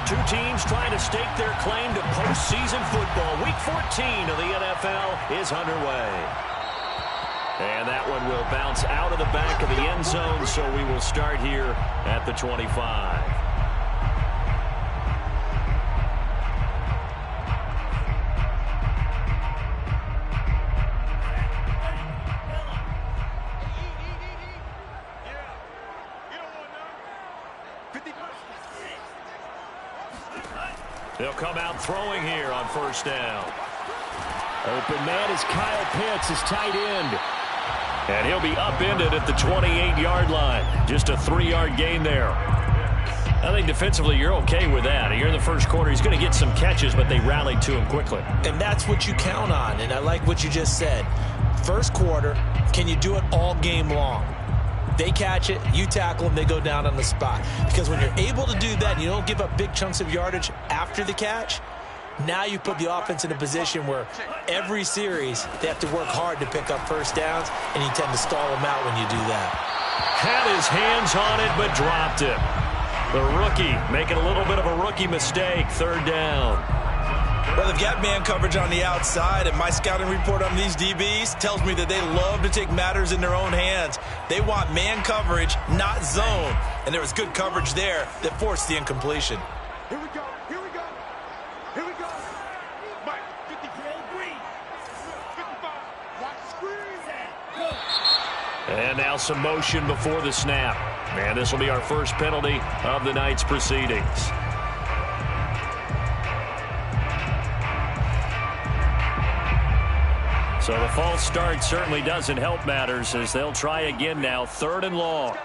Two teams trying to stake their claim to postseason football. Week 14 of the NFL is underway. And that one will bounce out of the back of the end zone, so we will start here at the 25. They'll come out throwing here on first down. Open man is Kyle Pitts, his tight end. And he'll be upended at the 28-yard line. Just a 3-yard gain there. I think defensively you're okay with that. Here in the first quarter, he's going to get some catches, but they rallied to him quickly. And that's what you count on, and I like what you just said. First quarter, can you do it all game long? They catch it, you tackle them, they go down on the spot. Because when you're able to do that and you don't give up big chunks of yardage after the catch, now you put the offense in a position where every series they have to work hard to pick up first downs, and you tend to stall them out when you do that. Had his hands on it, but dropped it. The rookie making a little bit of a rookie mistake, third down. Well, they've got man coverage on the outside, and my scouting report on these DBs tells me that they love to take matters in their own hands. They want man coverage, not zone. And there was good coverage there that forced the incompletion. Here we go, here we go, here we go. Mike, 54, green. 55, watch screen. And now some motion before the snap. And this will be our first penalty of the night's proceedings. So the false start certainly doesn't help matters as they'll try again now, third and long.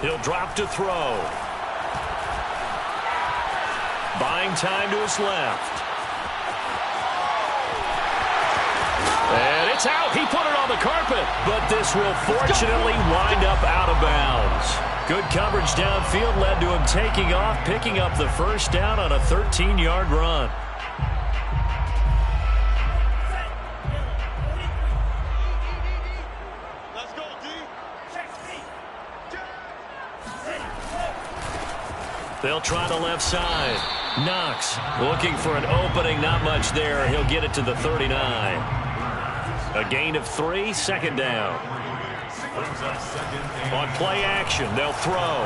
He'll drop to throw. Buying time to his left. And it's out. He put it on the carpet, but this will fortunately wind up out of bounds. Good coverage downfield led to him taking off, picking up the first down on a 13-yard run. Let's go, D. They'll try the left side. Knox looking for an opening, not much there. He'll get it to the 39. A gain of 3, second down. On play action, they'll throw.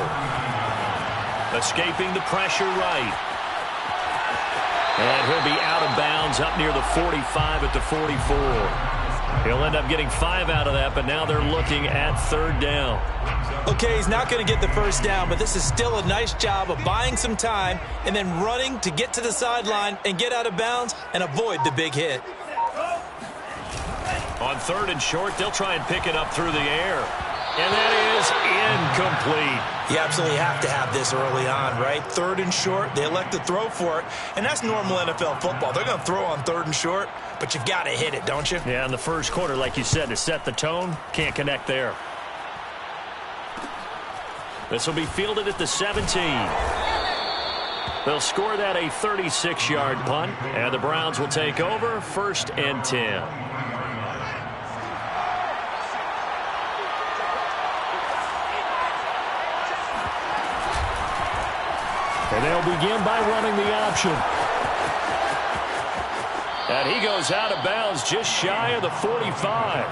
Escaping the pressure right. And he'll be out of bounds up near the 45 at the 44. He'll end up getting 5 out of that, but now they're looking at third down. Okay, he's not going to get the first down, but this is still a nice job of buying some time and then running to get to the sideline and get out of bounds and avoid the big hit. On third and short, they'll try and pick it up through the air. And that is incomplete. You absolutely have to have this early on, right? Third and short, they elect to throw for it, and that's normal NFL football. They're going to throw on third and short, but you've got to hit it, don't you? Yeah, in the first quarter, like you said, to set the tone, can't connect there. This will be fielded at the 17. They'll score that a 36-yard punt, and the Browns will take over first and 10. And they'll begin by running the option. And he goes out of bounds just shy of the 45.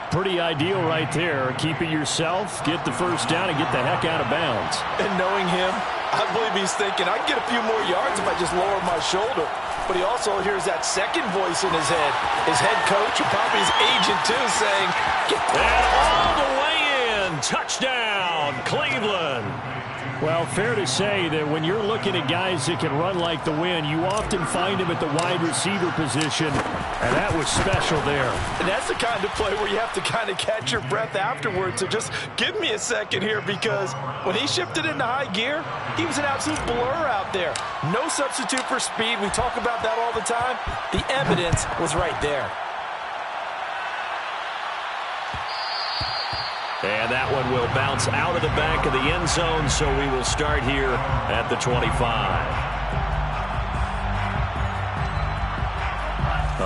Pretty ideal right there. Keep it yourself, get the first down, and get the heck out of bounds. And knowing him, I believe he's thinking, I can get a few more yards if I just lower my shoulder. But he also hears that second voice in his head. His head coach and probably his agent, too, saying, get that all the way in. Touchdown, Cleveland. Well, fair to say that when you're looking at guys that can run like the wind, you often find them at the wide receiver position, and that was special there. And that's the kind of play where you have to kind of catch your breath afterwards. So just give me a second here, because when he shifted into high gear, he was an absolute blur out there. No substitute for speed. We talk about that all the time. The evidence was right there. And that one will bounce out of the back of the end zone, so we will start here at the 25.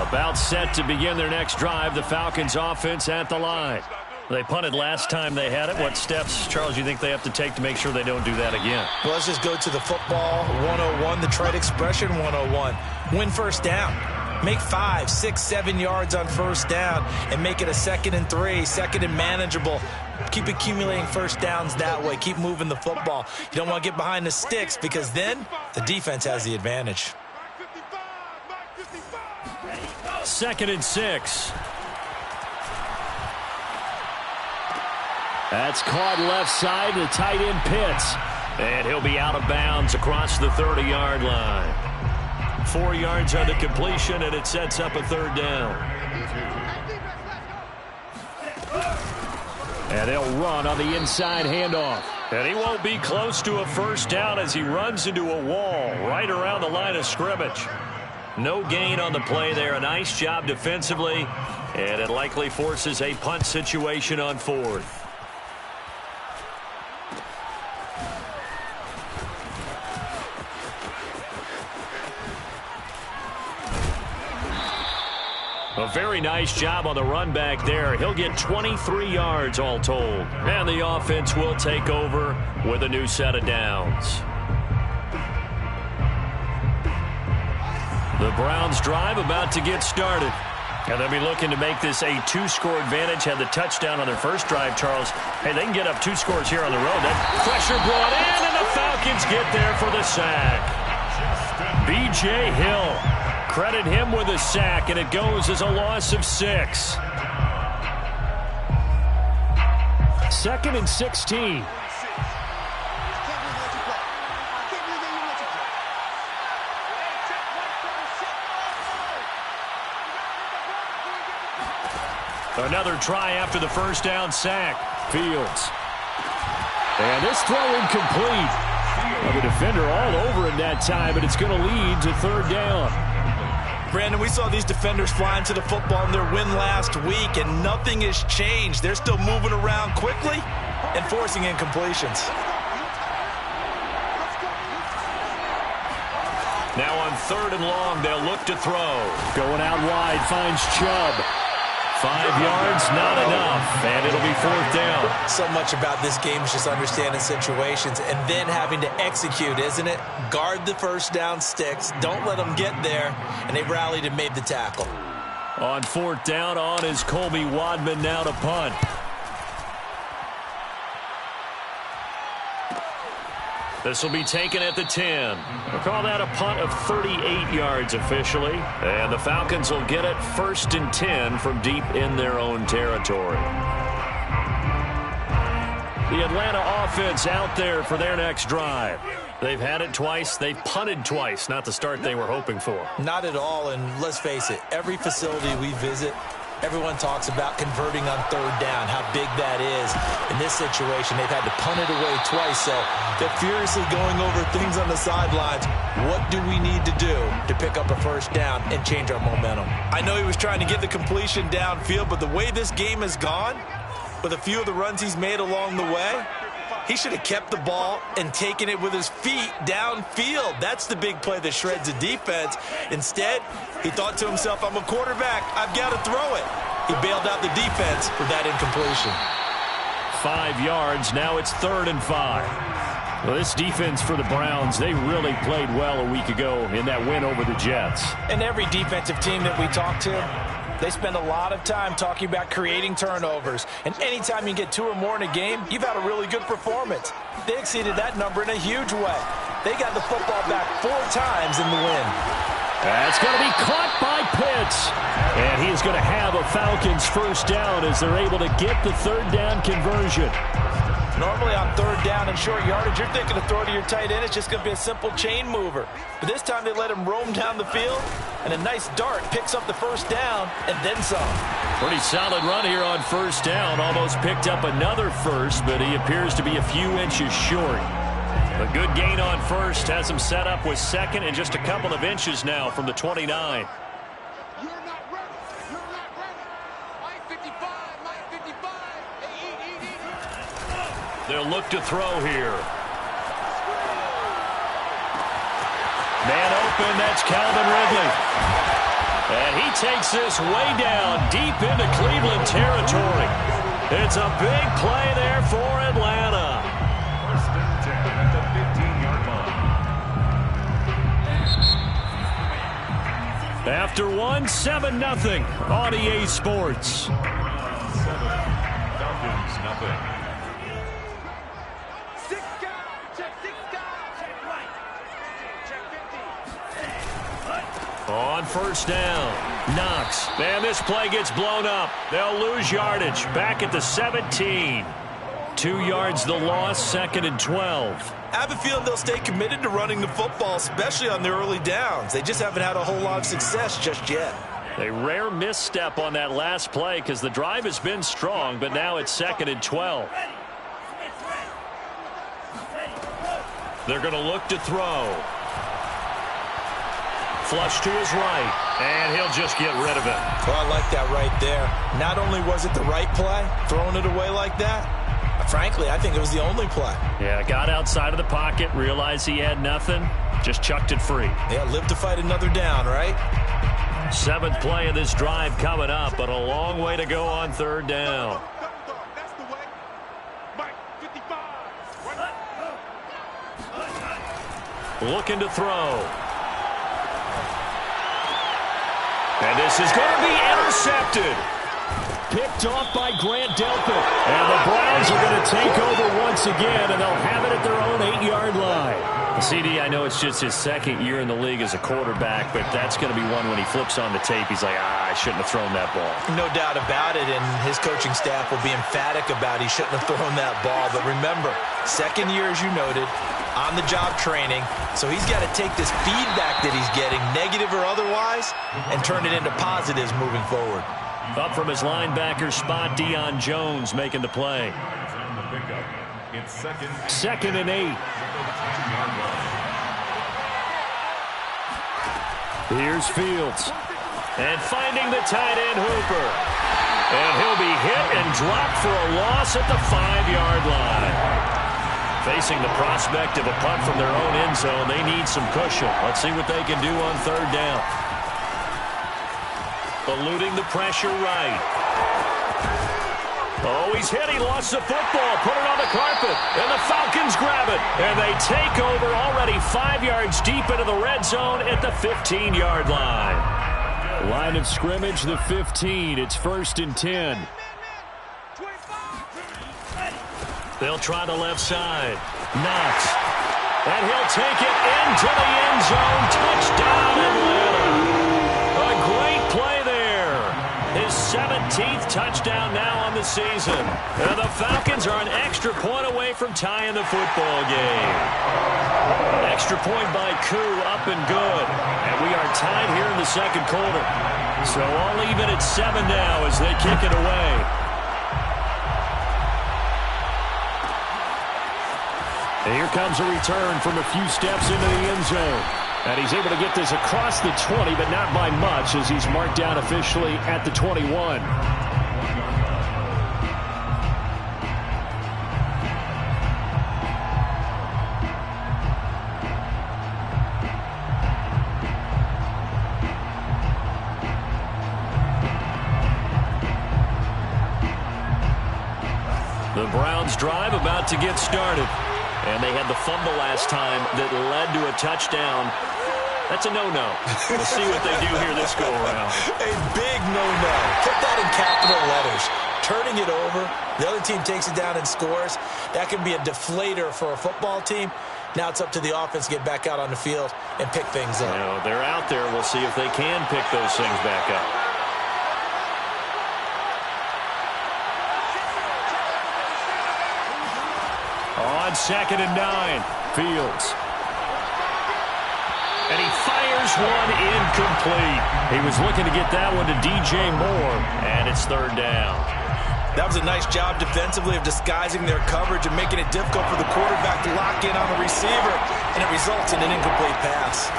About set to begin their next drive, the Falcons offense at the line. They punted last time they had it. What steps, Charles, you think they have to take to make sure they don't do that again? Well, let's just go to the football 101, the trade expression 101. Win first down. Make 5, 6, 7 yards on first down and make it a 2nd and 3, 2nd and manageable. Keep accumulating first downs that way. Keep moving the football. You don't want to get behind the sticks because then the defense has the advantage. 2nd and 6. That's caught left side. The tight end Pitts. And he'll be out of bounds across the 30-yard line. 4 yards on the completion, and it sets up a 3rd down. And they'll run on the inside handoff. And he won't be close to a first down as he runs into a wall right around the line of scrimmage. No gain on the play there. A nice job defensively. And it likely forces a punt situation on 4th. A very nice job on the run back there. He'll get 23 yards all told. And the offense will take over with a new set of downs. The Browns drive about to get started. And they'll be looking to make this a 2-score advantage. Had the touchdown on their first drive, Charles. Hey, they can get up 2 scores here on the road. That pressure brought in, and the Falcons get there for the sack. B.J. Hill. Credit him with a sack, and it goes as a loss of 6. 2nd and 16. Another try after the first down sack. Fields. And this throw incomplete. Well, the defender all over him that time, but it's going to lead to 3rd down. Brandon, we saw these defenders flying to the football in their win last week, and nothing has changed. They're still moving around quickly and forcing incompletions. Now on 3rd and long, they'll look to throw. Going out wide, finds Chubb. 5 yards, not enough, and it'll be 4th down. So much about this game is just understanding situations and then having to execute, isn't it? Guard the first down sticks. Don't let them get there, and they rallied and made the tackle. On 4th down, on is Colby Wadman now to punt. This will be taken at the 10. We'll call that a punt of 38 yards officially. And the Falcons will get it 1st and 10 from deep in their own territory. The Atlanta offense out there for their next drive. They've had it twice. They've punted twice. Not the start they were hoping for. Not at all, and let's face it, every facility we visit, everyone talks about converting on 3rd down, how big that is. In this situation, they've had to punt it away twice, so they're furiously going over things on the sidelines. What do we need to do to pick up a first down and change our momentum? I know he was trying to get the completion downfield, but the way this game has gone, with a few of the runs he's made along the way, he should have kept the ball and taken it with his feet downfield. That's the big play that shreds the defense. Instead, he thought to himself, I'm a quarterback. I've got to throw it. He bailed out the defense for that incompletion. 5 yards. Now it's 3rd and 5. Well, this defense for the Browns, they really played well a week ago in that win over the Jets. And every defensive team that we talk to, they spend a lot of time talking about creating turnovers. And anytime you get 2 or more in a game, you've had a really good performance. They exceeded that number in a huge way. They got the football back 4 times in the win. That's going to be caught by Pitts. And he is going to have a Falcons first down as they're able to get the 3rd down conversion. Normally on 3rd down and short yardage, you're thinking to throw to your tight end. It's just going to be a simple chain mover. But this time they let him roam down the field, and a nice dart picks up the first down and then some. Pretty solid run here on 1st down. Almost picked up another first, but he appears to be a few inches short. A good gain on 1st has him set up with 2nd and just a couple of inches now from the 29. They'll look to throw here. Man open, that's Calvin Ridley. And he takes this way down deep into Cleveland territory. It's a big play there for Atlanta. First and 10 at the 15-yard line. After one, 7-0 on EA Sports. 7, Falcons, nothing. On first down, Knox. And this play gets blown up. They'll lose yardage. Back at the 17. 2 yards the loss, 2nd and 12. I have a feeling they'll stay committed to running the football, especially on their early downs. They just haven't had a whole lot of success just yet. A rare misstep on that last play because the drive has been strong, but now it's 2nd and 12. They're going to look to throw. Flush to his right, and he'll just get rid of it. Well, I like that right there. Not only was it the right play, throwing it away like that, frankly, I think it was the only play. Yeah, got outside of the pocket, realized he had nothing, just chucked it free. Yeah, live to fight another down, right? 7th play of this drive coming up, but a long way to go on 3rd down. That's the way. Mike, 55. Looking to throw. And this is going to be intercepted. Picked off by Grant Delpit. And the Browns are going to take over once again, and they'll have it at their own 8-yard line. CD, I know it's just his 2nd year in the league as a quarterback, but that's going to be one when he flips on the tape. He's like, I shouldn't have thrown that ball. No doubt about it, and his coaching staff will be emphatic about he shouldn't have thrown that ball. But remember, 2nd year, as you noted, on-the-job training, so he's got to take this feedback that he's getting, negative or otherwise, and turn it into positives moving forward. Up from his linebacker spot, Deion Jones making the play. On the pickup, it's 2nd and 8. Here's Fields. And finding the tight end, Hooper. And he'll be hit and dropped for a loss at the 5-yard line. Facing the prospect of a punt from their own end zone, they need some cushion. Let's see what they can do on 3rd down. Eluding the pressure right. Oh, he's hit. He lost the football. Put it on the carpet. And the Falcons grab it. And they take over already 5 yards deep into the red zone at the 15-yard line. Line of scrimmage, the 15. It's 1st and 10. They'll try the left side. Knox. And he'll take it into the end zone. Touchdown, Atlanta. A great play there. His 17th touchdown now on the season. And the Falcons are an extra point away from tying the football game. Extra point by Koo, up and good. And we are tied here in the 2nd quarter. So all even at 7 now as they kick it away. And here comes a return from a few steps into the end zone. And he's able to get this across the 20, but not by much as he's marked down officially at the 21. The Browns drive about to get started. And they had the fumble last time that led to a touchdown. That's a no-no. We'll see what they do here this go-around. A big no-no. Put that in capital letters. Turning it over, the other team takes it down and scores. That can be a deflator for a football team. Now it's up to the offense to get back out on the field and pick things up. You know, they're out there. We'll see if they can pick those things back up. On 2nd and 9, Fields. And he fires one incomplete. He was looking to get that one to DJ Moore, and it's 3rd down. That was a nice job defensively of disguising their coverage and making it difficult for the quarterback to lock in on the receiver, and it results in an incomplete pass.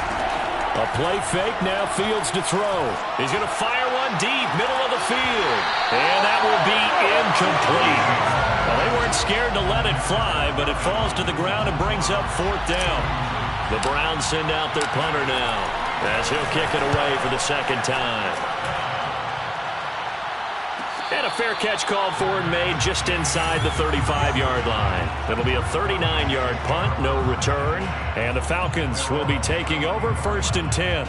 A play fake, now Fields to throw. He's going to fire one deep, middle of the field. And that will be incomplete. Well, they weren't scared to let it fly, but it falls to the ground and brings up 4th down. The Browns send out their punter now as he'll kick it away for the 2nd time. And a fair catch called for and made just inside the 35-yard line. It'll be a 39-yard punt, no return. And the Falcons will be taking over 1st and 10.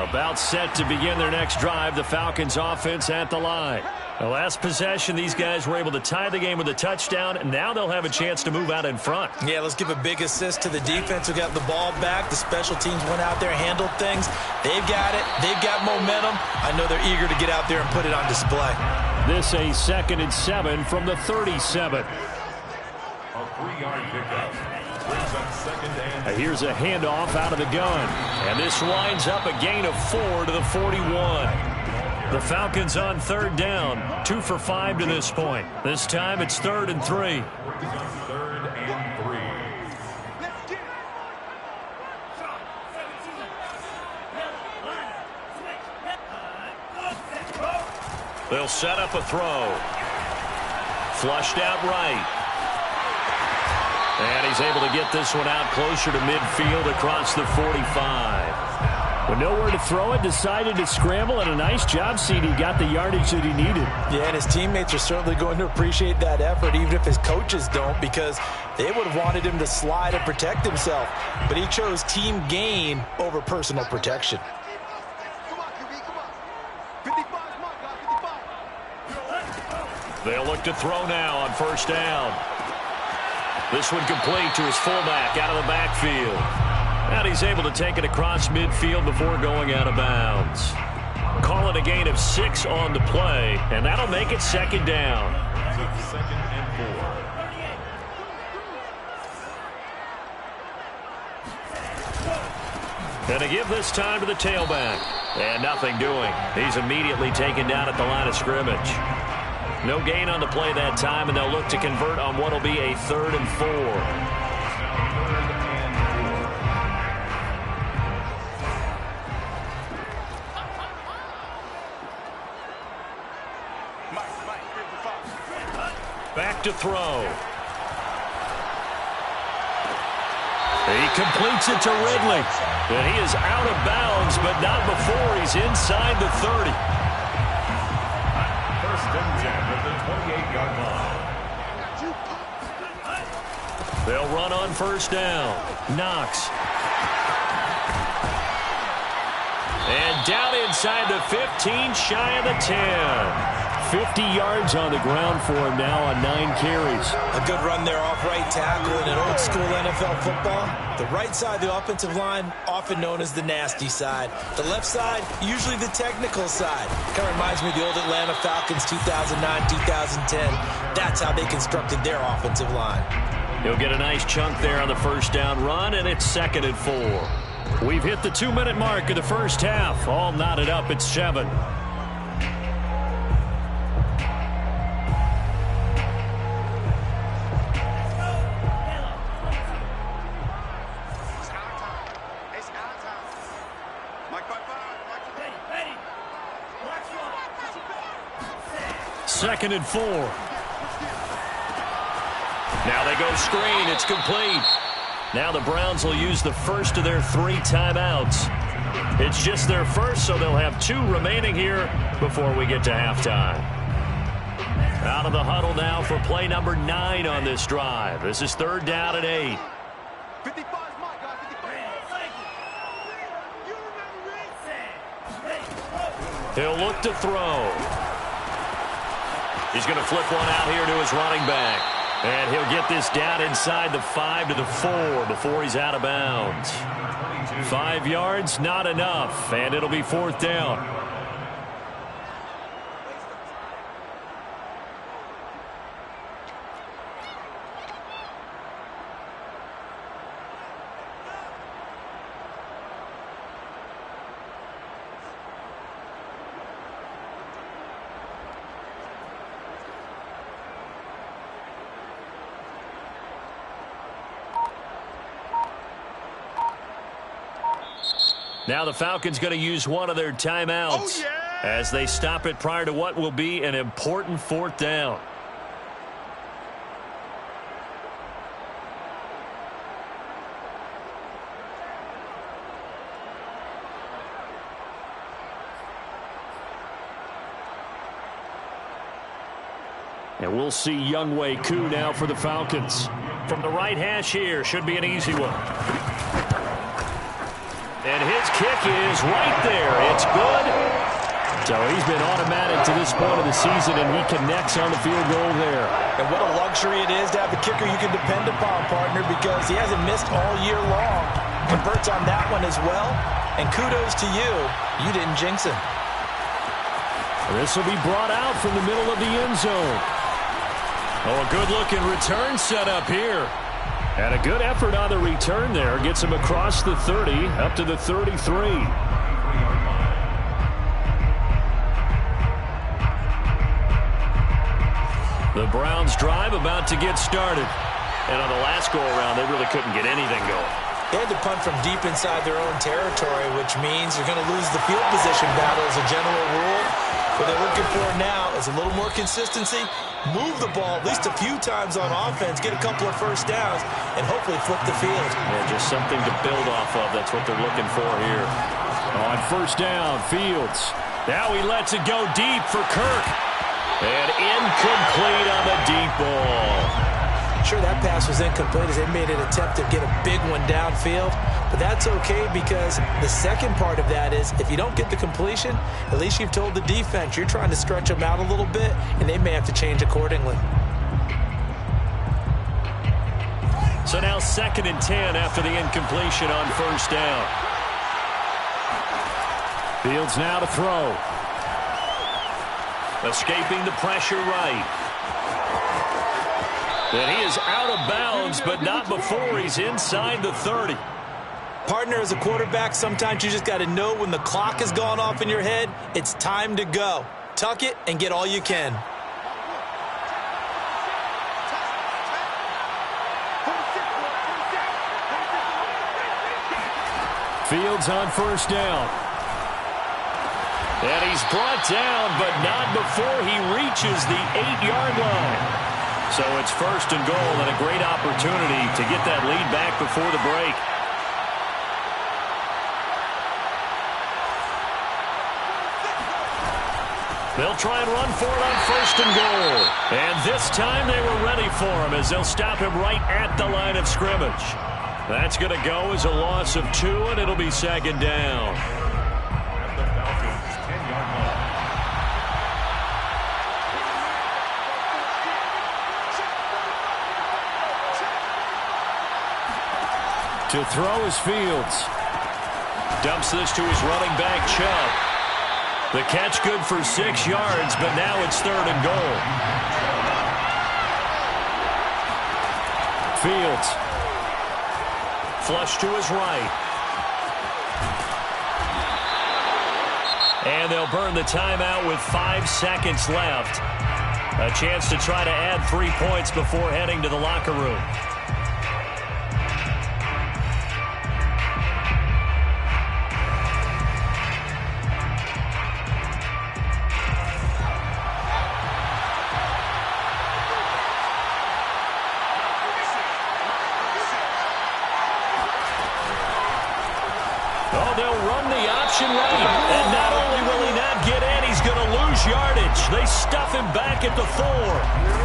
About set to begin their next drive, the Falcons offense at the line. The last possession, these guys were able to tie the game with a touchdown, and now they'll have a chance to move out in front. Yeah, let's give a big assist to the defense who got the ball back. The special teams went out there, handled things. They've got it. They've got momentum. I know they're eager to get out there and put it on display. This a 2nd and 7 from the 37. A 3-yard pickup. Brings up 2nd and... Here's a handoff out of the gun. And this winds up a gain of 4 to the 41. The Falcons on 3rd down, 2 for 5 to this point. This time it's 3rd and 3. 3rd and 3. They'll set up a throw. Flushed out right. And he's able to get this one out closer to midfield across the 45. With nowhere to throw it, decided to scramble, and a nice job, CD. Got the yardage that he needed. Yeah, and his teammates are certainly going to appreciate that effort, even if his coaches don't, because they would have wanted him to slide and protect himself. But he chose team gain over personal protection. Come on, QB, come on. 55's mark, guys, 55. They'll look to throw now on 1st down. This one complete to his fullback out of the backfield. And he's able to take it across midfield before going out of bounds. Call it a gain of 6 on the play, and that'll make it 2nd down. 2nd and 4. And to give this time to the tailback. And nothing doing. He's immediately taken down at the line of scrimmage. No gain on the play that time, and they'll look to convert on what will be a 3rd and 4. Back to throw. He completes it to Ridley. And he is out of bounds, but not before he's inside the 30. 1st and 10 at the 28-yard line. They'll run on 1st down. Knox. And down inside the 15, shy of the 10. 50 yards on the ground for him now on 9 carries. A good run there off right tackle in an old school NFL football. The right side of the offensive line, often known as the nasty side. The left side, usually the technical side. Kind of reminds me of the old Atlanta Falcons 2009, 2010. That's how they constructed their offensive line. He'll get a nice chunk there on the 1st down run, and it's 2nd and 4. We've hit the 2-minute mark of the 1st half. All knotted up at 7. Second and 4. Now they go screen. It's complete. Now the Browns will use the first of their 3 timeouts. It's just their first, so they'll have 2 remaining here before we get to halftime. Out of the huddle now for play number 9 on this drive. This is 3rd down and 8. 55's mark, guys, 55. He'll look to throw. He's going to flip one out here to his running back. And he'll get this down inside the 5 to the 4 before he's out of bounds. 5 yards, not enough, and it'll be 4th down. Now the Falcons going to use one of their timeouts as they stop it prior to what will be an important 4th down. And we'll see Younghoe Koo now for the Falcons. From the right hash here, should be an easy one. And his kick is right there. It's good. So he's been automatic to this point of the season, and he connects on the field goal there. And what a luxury it is to have a kicker you can depend upon, partner, because he hasn't missed all year long. Converts on that one as well. And kudos to you. You didn't jinx him. This will be brought out from the middle of the end zone. Oh, a good-looking return set up here. And a good effort on the return there. Gets him across the 30, up to the 33. The Browns drive about to get started. And on the last go-around, they really couldn't get anything going. They had to punt from deep inside their own territory, which means you're going to lose the field position battle as a general rule. What they're looking for now is a little more consistency, move the ball at least a few times on offense, get a couple of first downs, and hopefully flip the field. Yeah, just something to build off of. That's what they're looking for here. On first down, Fields. Now he lets it go deep for Kirk. And incomplete on the deep ball. Sure, that pass was incomplete as they made an attempt to get a big one downfield. But that's okay because the second part of that is if you don't get the completion, at least you've told the defense you're trying to stretch them out a little bit, and they may have to change accordingly. So now 2nd and 10 after the incompletion on first down. Fields now to throw. Escaping the pressure right. And he is out of bounds, but not before he's inside the 30. Partner, as a quarterback, sometimes you just got to know when the clock has gone off in your head, it's time to go. Tuck it and get all you can. Fields on first down. And he's brought down, but not before he reaches the 8-yard line. So it's 1st and goal and a great opportunity to get that lead back before the break. They'll try and run for it on 1st and goal. And this time they were ready for him as they'll stop him right at the line of scrimmage. That's going to go as a loss of 2, and it'll be 2nd down. To throw is Fields. Dumps this to his running back, Chubb. The catch good for 6 yards, but now it's 3rd and goal. Fields. Flush to his right. And they'll burn the timeout with 5 seconds left. A chance to try to add 3 points before heading to the locker room. Oh, they'll run the option right. And not only will he not get in, he's going to lose yardage. They stuff him back at the 4.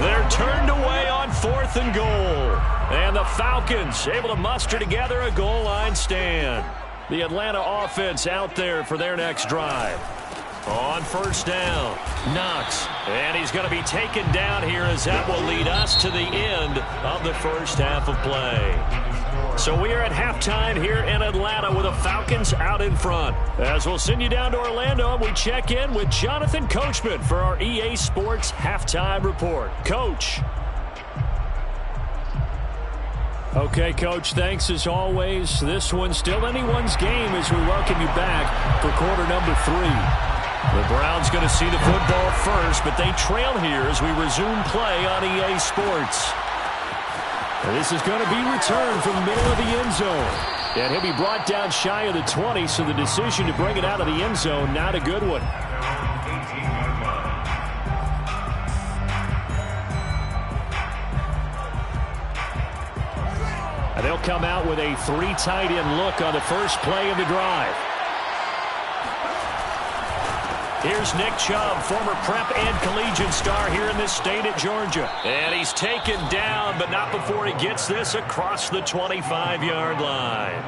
They're turned away on 4th and goal. And the Falcons able to muster together a goal line stand. The Atlanta offense out there for their next drive. On first down, Knox. And he's going to be taken down here as that will lead us to the end of the first half of play. So we are at halftime here in Atlanta with the Falcons out in front. As we'll send you down to Orlando, we check in with Jonathan Coachman for our EA Sports Halftime Report. Coach. Okay, Coach, thanks as always. This one's still anyone's game as we welcome you back for quarter number 3. The Browns going to see the football first, but they trail here as we resume play on EA Sports. And this is going to be returned from the middle of the end zone. And he'll be brought down shy of the 20, so the decision to bring it out of the end zone, not a good one. And they'll come out with a 3 tight end look on the first play of the drive. Here's Nick Chubb, former prep and collegiate star here in this state at Georgia. And he's taken down, but not before he gets this across the 25-yard line.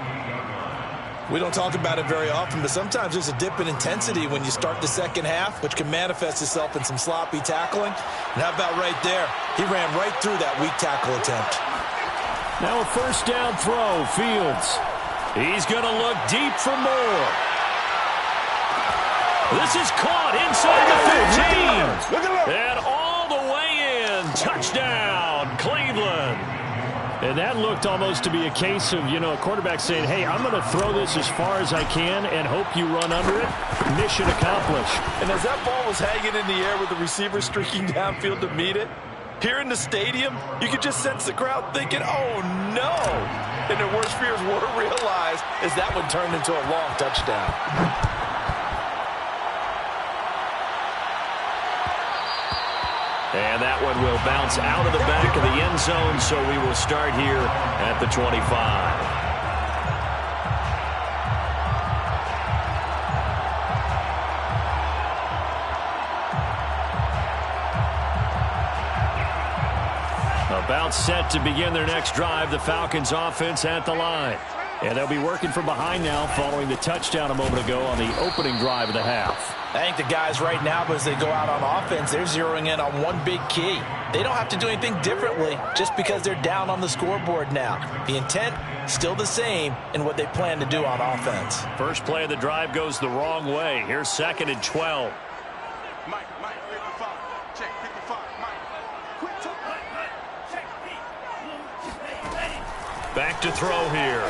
We don't talk about it very often, but sometimes there's a dip in intensity when you start the second half, which can manifest itself in some sloppy tackling. And how about right there? He ran right through that weak tackle attempt. Now a first down throw, Fields. He's going to look deep for more. This is caught inside the 15. And all the way in. Touchdown, Cleveland. And that looked almost to be a case of, a quarterback saying, hey, I'm going to throw this as far as I can and hope you run under it. Mission accomplished. And as that ball was hanging in the air with the receiver streaking downfield to meet it, here in the stadium, you could just sense the crowd thinking, oh, no. And their worst fears were realized as that one turned into a long touchdown. And that one will bounce out of the back of the end zone, so we will start here at the 25. About set to begin their next drive, the Falcons offense at the line. And they'll be working from behind now following the touchdown a moment ago on the opening drive of the half. I think the guys right now, as they go out on offense, they're zeroing in on one big key. They don't have to do anything differently just because they're down on the scoreboard now. The intent, still the same in what they plan to do on offense. First play of the drive goes the wrong way. Here's 2nd and 12. Mike, 55. Check, 55. Mike. Quick to check. Back to throw here.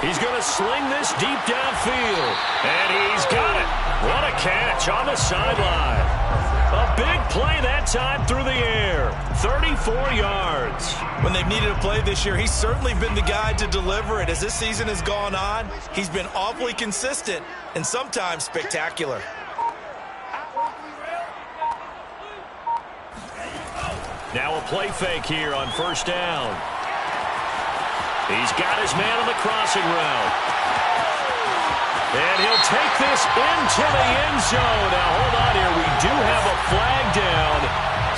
He's going to sling this deep downfield. And he's got it. What a catch on the sideline. A big play that time through the air. 34 yards. When they've needed a play this year, he's certainly been the guy to deliver it. As this season has gone on, he's been awfully consistent and sometimes spectacular. Now a play fake here on first down. He's got his man on the crossing route. And he'll take this into the end zone. Now, hold on here. We do have a flag down.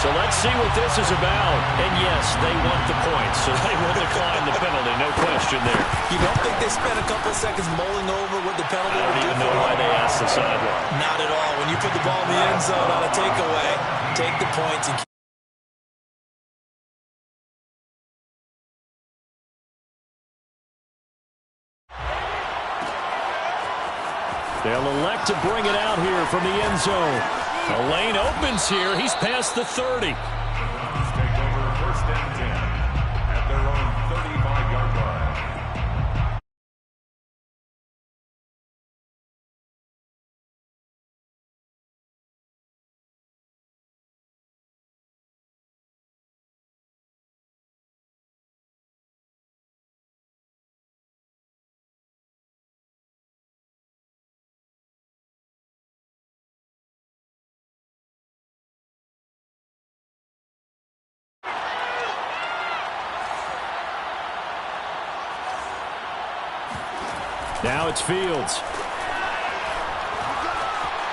So let's see what this is about. And, yes, they want the points, so they will decline the penalty. No question there. You don't think they spent a couple of seconds mulling over what the penalty I don't even know why they asked the sideline. Not at all. When you put the ball in the end zone on a takeaway, take the points and keep. They'll elect to bring it out here from the end zone. The lane opens here. He's past the 30. Take over 1st and 10 at their own 35-yard line. Now it's Fields.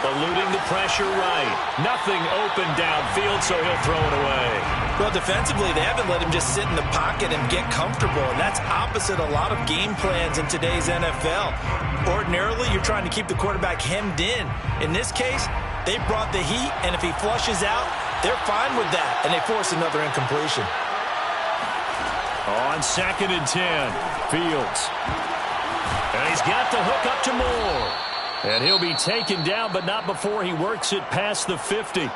Eluding the pressure right. Nothing open downfield, so he'll throw it away. Well, defensively, they haven't let him just sit in the pocket and get comfortable, and that's opposite a lot of game plans in today's NFL. Ordinarily, you're trying to keep the quarterback hemmed in. In this case, they brought the heat, and if he flushes out, they're fine with that, and they force another incompletion. On 2nd and 10, Fields. And he's got the hook up to Moore. And he'll be taken down, but not before he works it past the 50.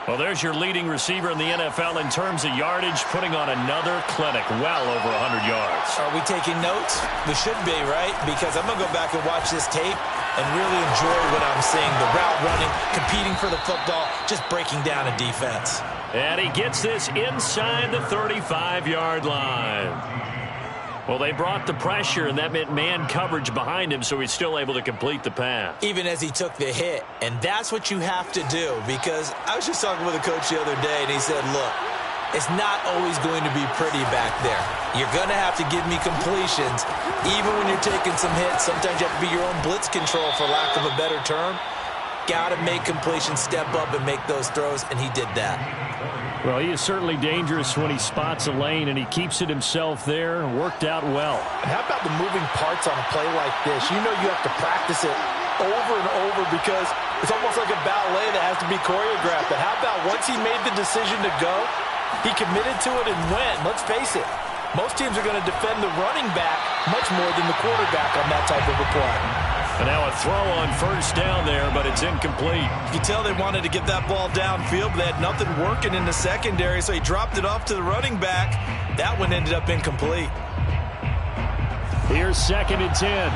Well, there's your leading receiver in the NFL in terms of yardage, putting on another clinic, well over 100 yards. Are we taking notes? We should be, right? Because I'm going to go back and watch this tape and really enjoy what I'm seeing. The route running, competing for the football, just breaking down a defense. And he gets this inside the 35-yard line. Well, they brought the pressure, and that meant man coverage behind him, so he's still able to complete the pass. Even as he took the hit, and that's what you have to do, because I was just talking with a coach the other day, and he said, look, it's not always going to be pretty back there. You're going to have to give me completions. Even when you're taking some hits, sometimes you have to be your own blitz control, for lack of a better term. got to make completions, step up and make those throws, and he did that. Well, he is certainly dangerous when he spots a lane, and he keeps it himself there and worked out well. And how about the moving parts on a play like this? You know you have to practice it over and over because it's almost like a ballet that has to be choreographed. But how about once he made the decision to go, he committed to it and went. Let's face it, most teams are going to defend the running back much more than the quarterback on that type of a play. And now a throw on first down there, but it's incomplete. You can tell they wanted to get that ball downfield, but they had nothing working in the secondary, so he dropped it off to the running back. That one ended up incomplete. Here's 2nd and 10.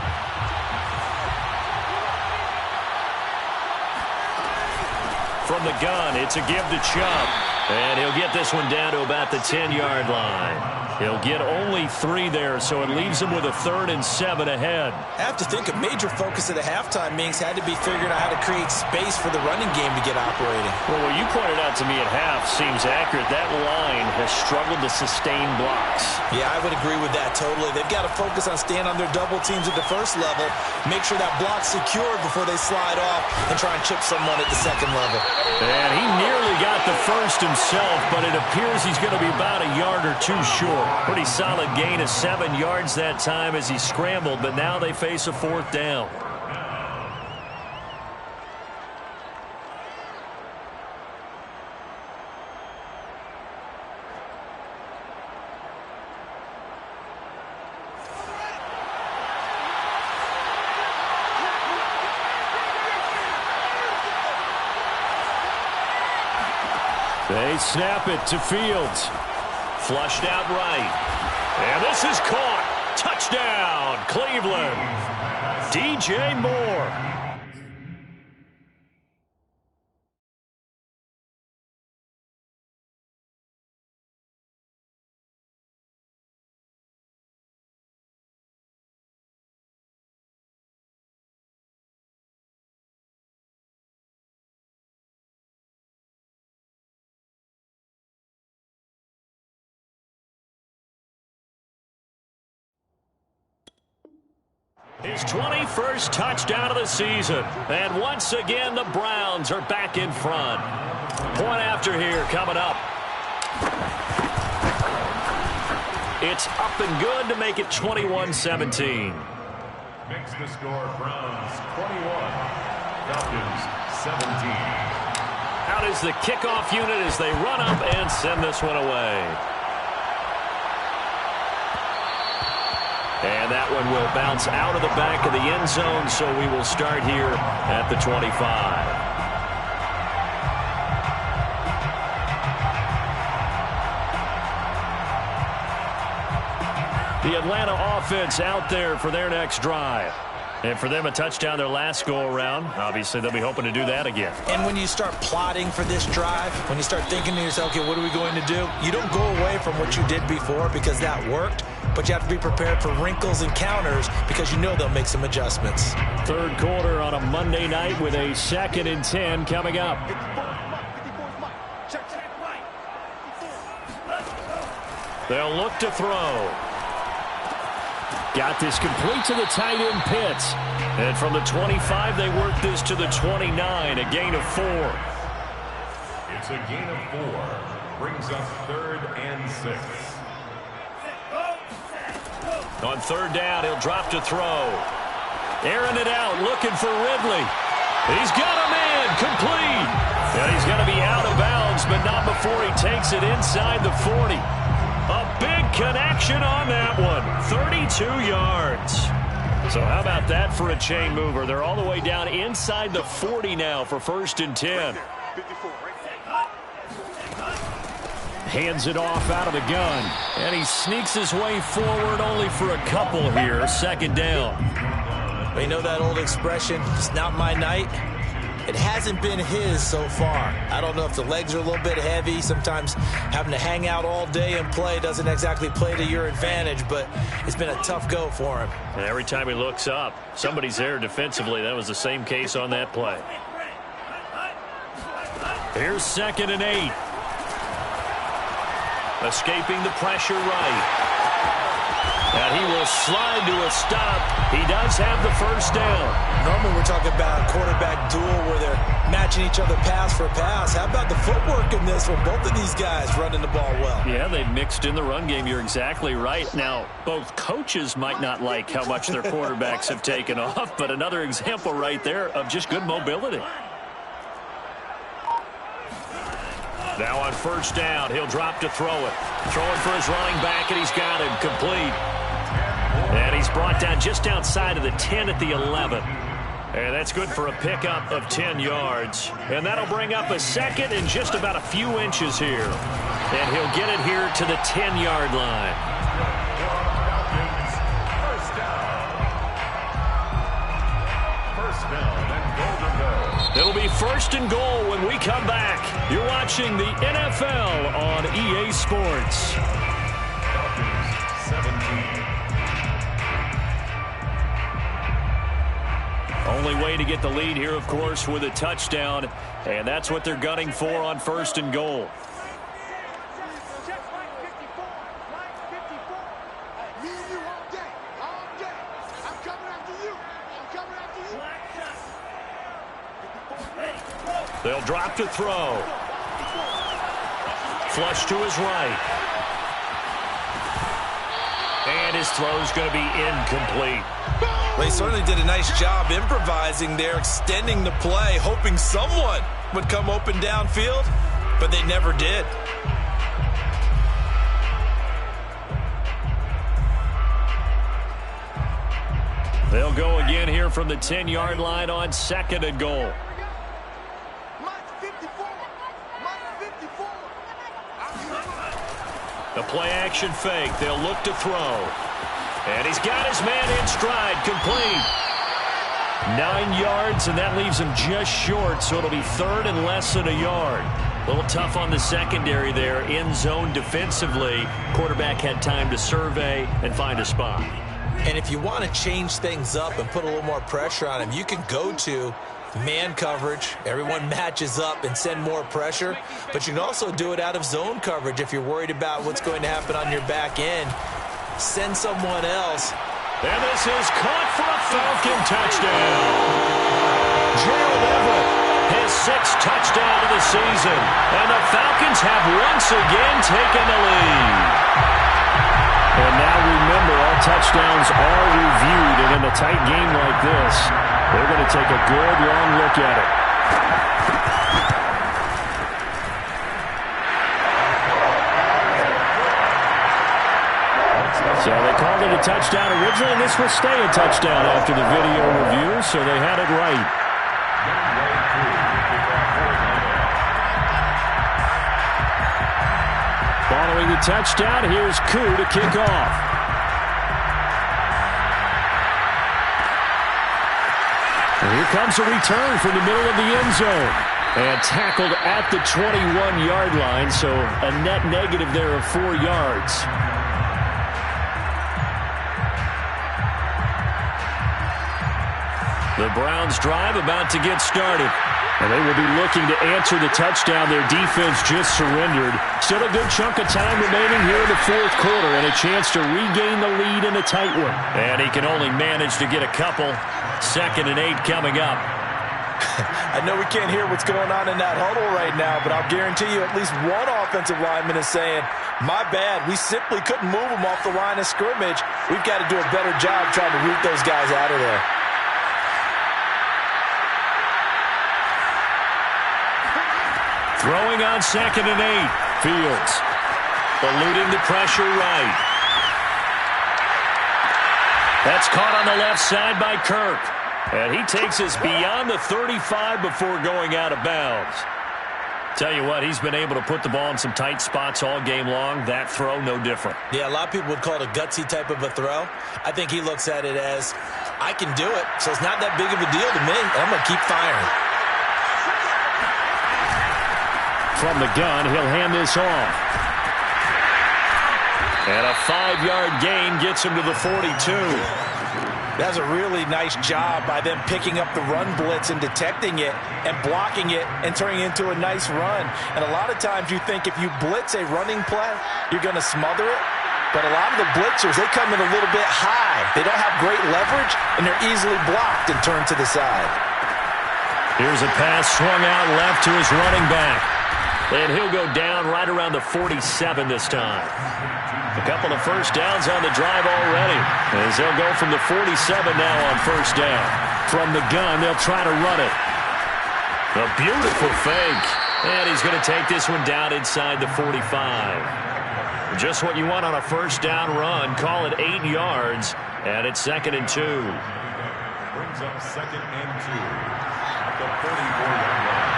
From the gun, it's a give to Chubb. And he'll get this one down to about the 10-yard line. He'll get only 3 there, so it leaves him with a 3rd and 7 ahead. I have to think a major focus at a halftime means had to be figuring out how to create space for the running game to get operating. Well, what you pointed out to me at half seems accurate. That line has struggled to sustain blocks. Yeah, I would agree with that totally. They've got to focus on staying on their double teams at the first level, make sure that block's secured before they slide off and try and chip someone at the second level. And he nearly got the first himself, but it appears he's going to be about a yard or 2 short. Pretty solid gain of 7 yards that time as he scrambled, but now they face a 4th down. They snap it to Fields. Flushed out right. And this is caught. Touchdown, Cleveland. DJ Moore. His 21st touchdown of the season. And once again, the Browns are back in front. Point after here coming up. It's up and good to make it 21-17. Makes the score Browns 21, Falcons 17. Out is the kickoff unit as they run up and send this one away. And that one will bounce out of the back of the end zone, so we will start here at the 25. The Atlanta offense out there for their next drive. And for them, a touchdown their last go-around. Obviously, they'll be hoping to do that again. And when you start plotting for this drive, when you start thinking to yourself, okay, what are we going to do? You don't go away from what you did before because that worked, but you have to be prepared for wrinkles and counters because you know they'll make some adjustments. 3rd quarter on a Monday night with a 2nd and 10 coming up. They'll look to throw. Got this complete to the tight end Pitts. And from the 25, they work this to the 29, a gain of 4. It's a gain of 4. Brings up 3rd and 6. On 3rd down, he'll drop to throw. Airing it out, looking for Ridley. He's got him in, complete. And he's going to be out of bounds, but not before he takes it inside the 40. A big connection on that one. 32 yards. So how about that for a chain mover? They're all the way down inside the 40 now for 1st and 10. Hands it off out of the gun. And he sneaks his way forward only for a couple here. 2nd down. You know that old expression, it's not my night? It hasn't been his so far. I don't know if the legs are a little bit heavy. Sometimes having to hang out all day and play doesn't exactly play to your advantage, but it's been a tough go for him. And every time he looks up, somebody's there defensively. That was the same case on that play. Here's 2nd and 8. Escaping the pressure right. And he will slide to a stop. He does have the 1st down. Normally we're talking about a quarterback duel where they're matching each other pass for pass. How about the footwork in this one? Both of these guys running the ball well. Yeah, they've mixed in the run game. You're exactly right. Now, both coaches might not like how much their quarterbacks have taken off, but another example right there of just good mobility. Now on first down, he'll drop to throw it. Throwing for his running back, and he's got him complete. And he's brought down just outside of the 10 at the 11. And that's good for a pickup of 10 yards. And that'll bring up a second and just about a few inches here. And he'll get it here to the 10-yard line. First down and goal to go. It'll be first and goal when we come back. You're watching the NFL on EA Sports. Falcons 17. Only way to get the lead here, of course, with a touchdown. And that's what they're gunning for on first and goal. Check line 54. Line 54. Me and you all day. All day. I'm coming after you. I'm coming after you. They'll drop to throw. Flush to his right. And his throw's going to be incomplete. Well, he certainly did a nice job improvising there, extending the play, hoping someone would come open downfield, but they never did. They'll go again here from the 10-yard line on second and goal. The play-action fake. They'll look to throw. And he's got his man in stride, complete. 9 yards, and that leaves him just short, so it'll be third and less than a yard. A little tough on the secondary there, in zone defensively. Quarterback had time to survey and find a spot. And if you want to change things up and put a little more pressure on him, you can go to man coverage. Everyone matches up and send more pressure. But you can also do it out of zone coverage if you're worried about what's going to happen on your back end. Send someone else. And this is caught for a Falcon touchdown. Gerald Everett, his 6th touchdown of the season. And the Falcons have once again taken the lead. And now remember, all touchdowns are reviewed. And in a tight game like this, they're going to take a good long look at it. So they called it a touchdown originally, and this will stay a touchdown after the video review, so they had it right. Following the touchdown, here's Koo to kick off. And here comes a return from the middle of the end zone. And tackled at the 21-yard line, so a net negative there of 4 yards. The Browns drive about to get started. And they will be looking to answer the touchdown their defense just surrendered. Still a good chunk of time remaining here in the fourth quarter and a chance to regain the lead in a tight one. And he can only manage to get a couple. 2nd and 8 coming up. I know we can't hear what's going on in that huddle right now, but I'll guarantee you at least one offensive lineman is saying, my bad, we simply couldn't move them off the line of scrimmage. We've got to do a better job trying to root those guys out of there. Throwing on 2nd and 8. Fields eluding the pressure right. That's caught on the left side by Kirk. And he takes us beyond the 35 before going out of bounds. Tell you what, he's been able to put the ball in some tight spots all game long. That throw, no different. Yeah, a lot of people would call it a gutsy type of a throw. I think he looks at it as, I can do it, so it's not that big of a deal to me. I'm going to keep firing. From the gun, he'll hand this off. And a 5-yard gain gets him to the 42. That's a really nice job by them picking up the run blitz and detecting it and blocking it and turning it into a nice run. And a lot of times you think if you blitz a running play, you're going to smother it. But a lot of the blitzers, they come in a little bit high. They don't have great leverage, and they're easily blocked and turned to the side. Here's a pass swung out left to his running back. And he'll go down right around the 47 this time. A couple of first downs on the drive already, as they'll go from the 47 now on first down. From the gun, they'll try to run it. A beautiful fake. And he's going to take this one down inside the 45. Just what you want on a first down run. Call it 8 yards, and it's 2nd and 2. Brings up 2nd and 2 at the 44-yard line.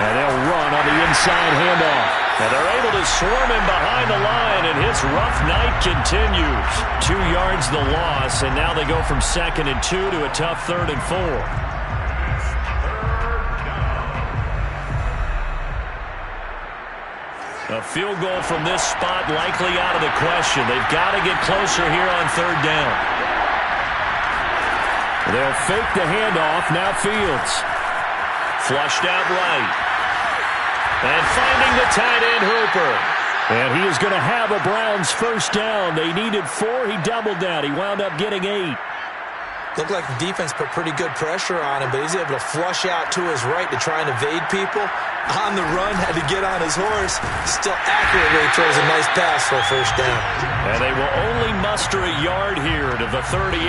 And they'll run on the inside handoff. And they're able to swarm him behind the line, and his rough night continues. 2 yards the loss, and now they go from 2nd and 2 to a tough 3rd and 4. A field goal from this spot likely out of the question. They've got to get closer here on 3rd down. They'll fake the handoff. Now Fields. Flushed out right. And finding the tight end, Hooper. And he is going to have a Browns first down. They needed 4. He doubled that. He wound up getting 8. Looked like the defense put pretty good pressure on him, but he's able to flush out to his right to try and evade people. On the run, had to get on his horse. Still accurately throws a nice pass for a first down. And they will only muster a yard here to the 38.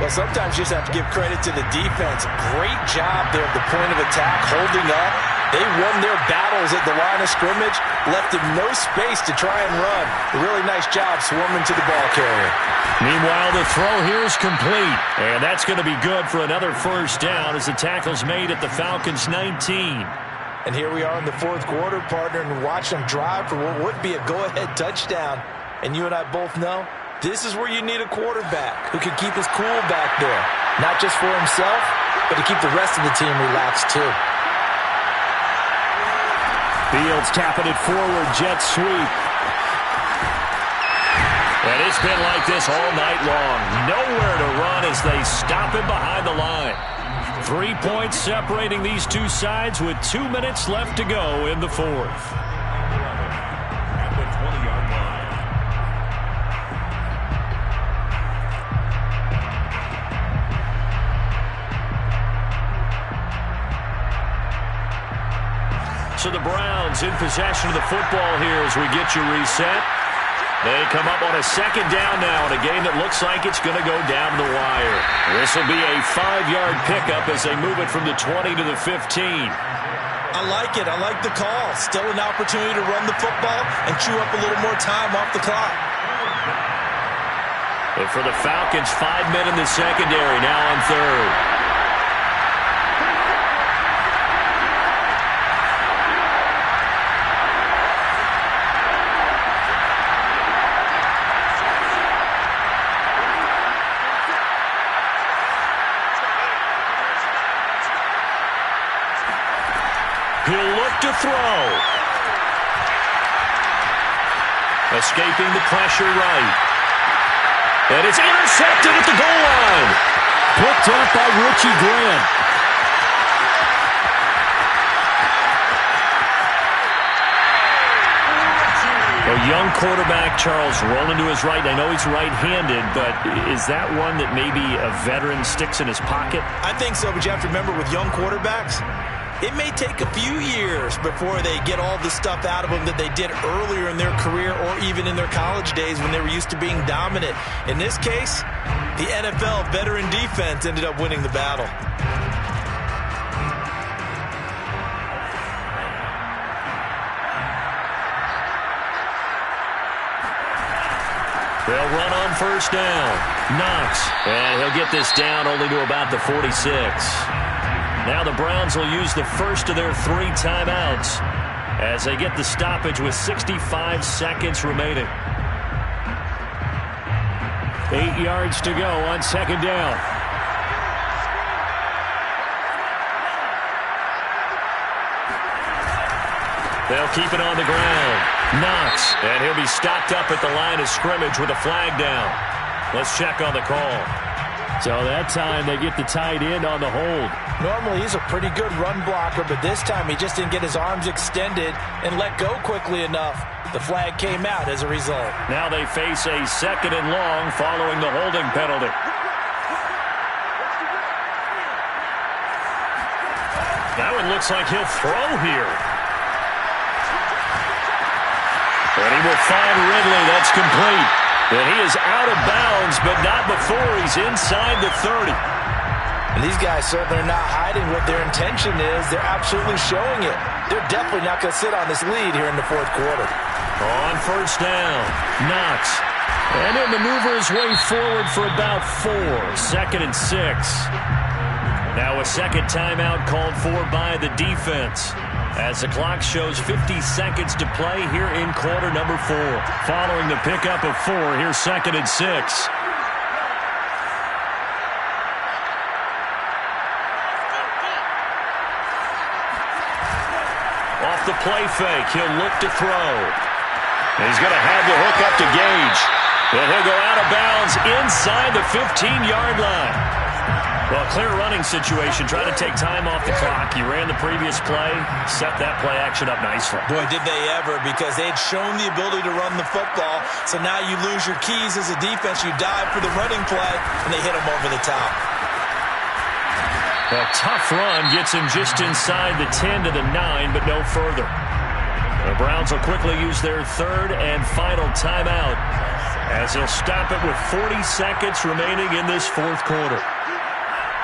Well, sometimes you just have to give credit to the defense. Great job there at the point of attack, holding up. They won their battles at the line of scrimmage, left him no space to try and run. A really nice job swarming to the ball carrier. Meanwhile, the throw here is complete. And that's going to be good for another first down as the tackle's made at the Falcons' 19. And here we are in the 4th quarter, partner, and watch them drive for what would be a go-ahead touchdown. And you and I both know this is where you need a quarterback who can keep his cool back there. Not just for himself, but to keep the rest of the team relaxed too. Fields tapping it forward, jet sweep. And it's been like this all night long. Nowhere to run as they stop him behind the line. 3 points separating these two sides with 2 minutes left to go in the 4th. At the 20-yard line. So the Browns in possession of the football here as we get you reset. They come up on a 2nd down now in a game that looks like it's going to go down the wire. This will be a 5-yard pickup as they move it from the 20 to the 15. I like it. I like the call. Still an opportunity to run the football and chew up a little more time off the clock. And for the Falcons, 5 men in the secondary now on 3rd. He'll look to throw. Escaping the pressure right. And it's intercepted at the goal line. Picked up by Richie Grant. A young quarterback, Charles, rolling to his right. I know he's right-handed, but is that one that maybe a veteran sticks in his pocket? I think so, but you have to remember with young quarterbacks, it may take a few years before they get all the stuff out of them that they did earlier in their career or even in their college days when they were used to being dominant. In this case, the NFL veteran defense ended up winning the battle. They'll run on first down. Knox. And he'll get this down only to about the 46. Now the Browns will use the first of their 3 timeouts as they get the stoppage with 65 seconds remaining. 8 yards to go on 2nd down. They'll keep it on the ground. Knox. And he'll be stopped up at the line of scrimmage with a flag down. Let's check on the call. So that time they get the tight end on the hold. Normally he's a pretty good run blocker, but this time he just didn't get his arms extended and let go quickly enough. The flag came out as a result. Now they face a 2nd and long following the holding penalty. That one looks like he'll throw here. And he will find Ridley. That's complete. And he is out of bounds, but not before he's inside the 30. And these guys certainly are not hiding what their intention is. They're absolutely showing it. They're definitely not going to sit on this lead here in the 4th quarter. On 1st down, Knox. And he'll maneuver his way forward for about 4. 2nd and 6. Now a 2nd timeout called for by the defense, as the clock shows 50 seconds to play here in quarter number 4. Following the pickup of 4, here's 2nd and 6. Off the play fake, he'll look to throw. He's going to have the hook up to Gage. And he'll go out of bounds inside the 15-yard line. Well, clear running situation. Try to take time off the clock. You ran the previous play, set that play action up nicely. Boy, did they ever, because they had shown the ability to run the football. So now you lose your keys as a defense. You dive for the running play, and they hit him over the top. A tough run gets him just inside the 10 to the 9, but no further. The Browns will quickly use their 3rd and final timeout, as they'll stop it with 40 seconds remaining in this 4th quarter.